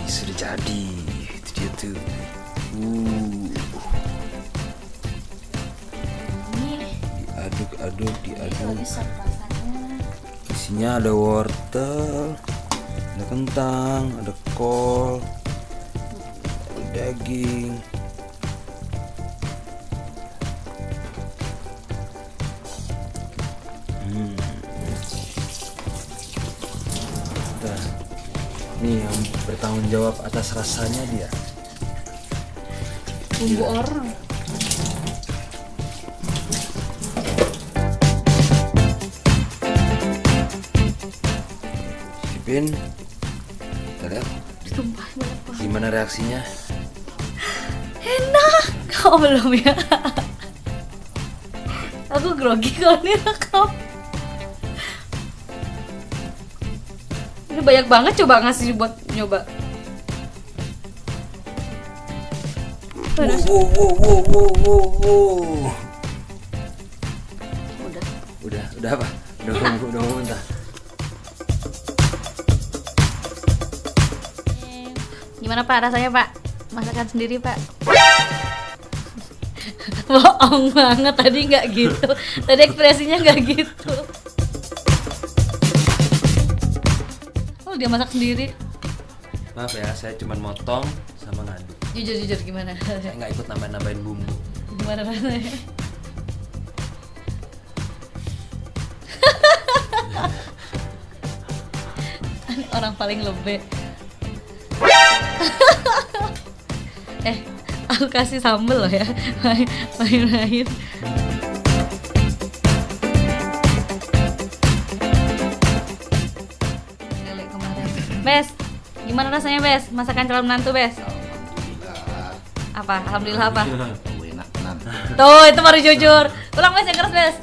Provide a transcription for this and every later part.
Sudah jadi, itu dia tuh. Diaduk. Isinya ada wortel, ada kentang, ada kol, ada daging. Nih yang bertanggung jawab atas rasanya dia. Bumbu orang. Cicipin. Kita lihat. Sumpah banyak banget. Gimana reaksinya? Enak. Kau belum ya? Aku grogi kalau ini rekam. Ini banyak banget, coba ngasih buat nyoba. Wow. Udah apa? Udah mau muntah. Gimana Pak rasanya Pak? Masakan sendiri Pak? Bohong banget, tadi nggak gitu. Tadi ekspresinya nggak gitu. Oh dia masak sendiri. Maaf ya, saya cuma motong sama ngaduk. Jujur gimana? Saya nggak ikut nambahin bumbu. Gimana rasanya? Orang paling lebih. Aku kasih sambel loh ya. Main-main. Lele kemarin. Bes, gimana rasanya Bes? Masakan calon menantu Bes? Alhamdulillah. Apa? Alhamdulillah apa? Enak tenan. Tuh, itu baru jujur. Ulang Bes, yang keras Bes.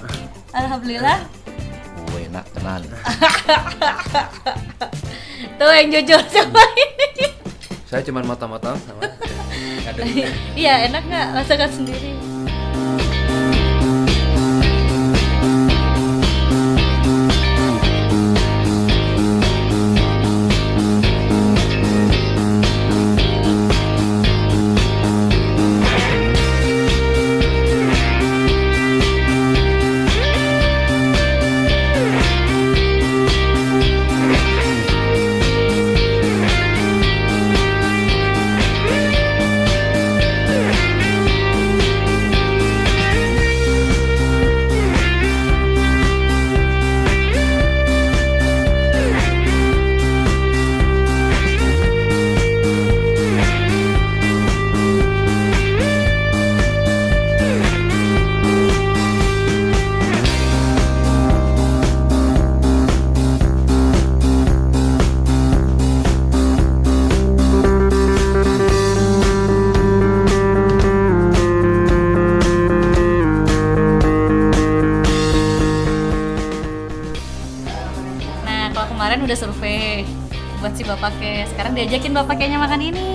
Alhamdulillah. Enak tenan. Tuh yang jujur coba ini. Saya cuma motong-motong sama ngaduk. Iya, enak nggak masakan sendiri? Kemarin udah survei buat si bapaknya, sekarang diajakin bapaknya makan ini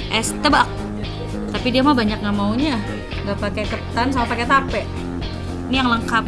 es tebak, tapi dia mah banyak nggak maunya, nggak pakai ketan sama pakai tape. Ini yang lengkap.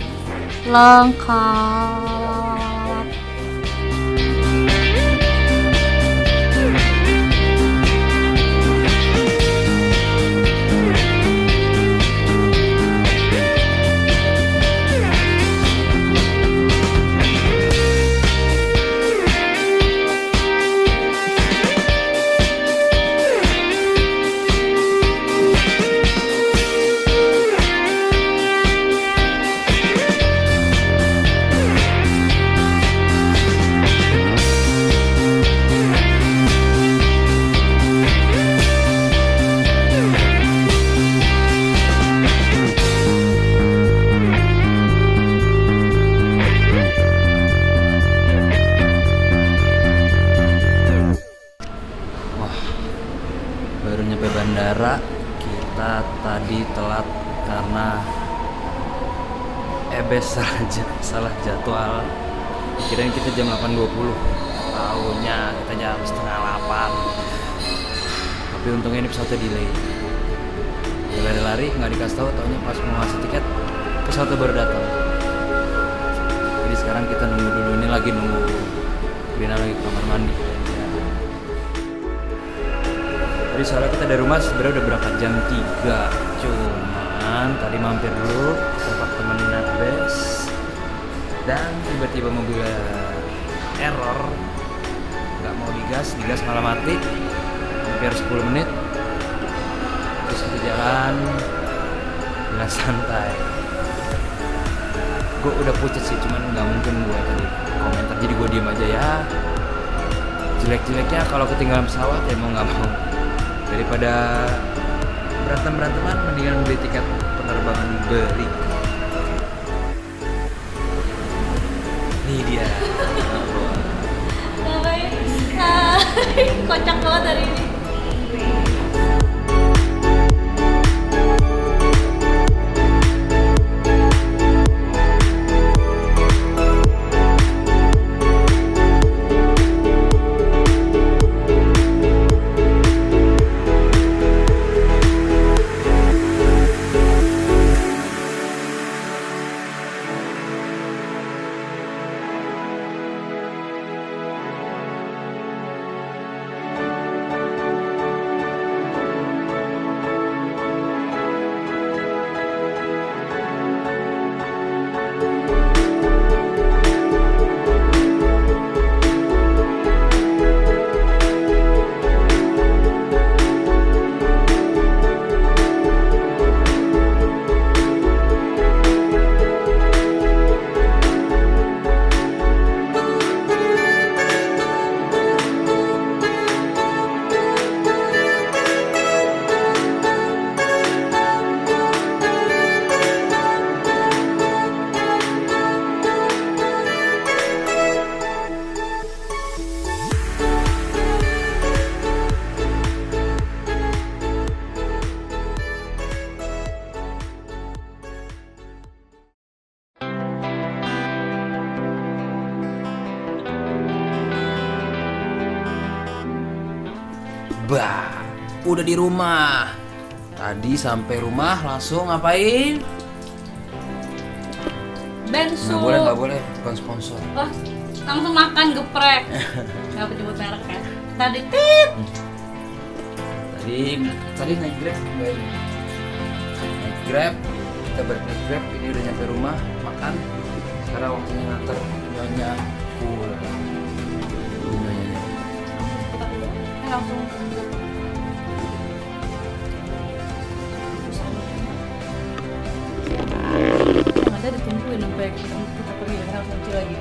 Baru nyampe bandara. Kita tadi telat karena salah jadwal. Kirain kita jam 8.20. Taunya kita jam setengah 8. Tapi untungnya ini pesawatnya delay. Lari-lari nggak dikasih tahu, taunya pas mau ngasih tiket pesawatnya baru datang. Jadi sekarang kita nunggu dulu, ini lagi nunggu Rina lagi ke kamar mandi. Ya. Jadi soalnya kita dari rumah sebenarnya udah berangkat jam 3. Cuman tadi mampir dulu tempat temenin Natbes. Dan tiba-tiba mobilnya error, nggak mau digas malah mati. Hampir 10 menit. Terus kita jalan dengan santai. Gue udah pucet sih, cuman nggak mungkin gue tadi komentar, jadi gue diem aja ya. Jelek-jeleknya kalau ketinggalan pesawat ya mau nggak mau, daripada berantem-beranteman mendingan beli tiket penerbangan beri. Nih dia. Ngapain? Kocak banget hari ini. Bah, udah di rumah. Tadi sampai rumah langsung ngapain? Bensu. Nggak boleh, bukan sponsor. Wah, langsung makan geprek. Nggak penyebut merek kan? Tadi tit. Tadi naik Grab, guys. Naik Grab, kita balik naik Grab. Ini udah nyampe rumah, makan. Sekarang waktunya nganter nyonya pulang. Nyonya. Langsung. Yang ada ditungguin sampai kita pergi, langsung lagi.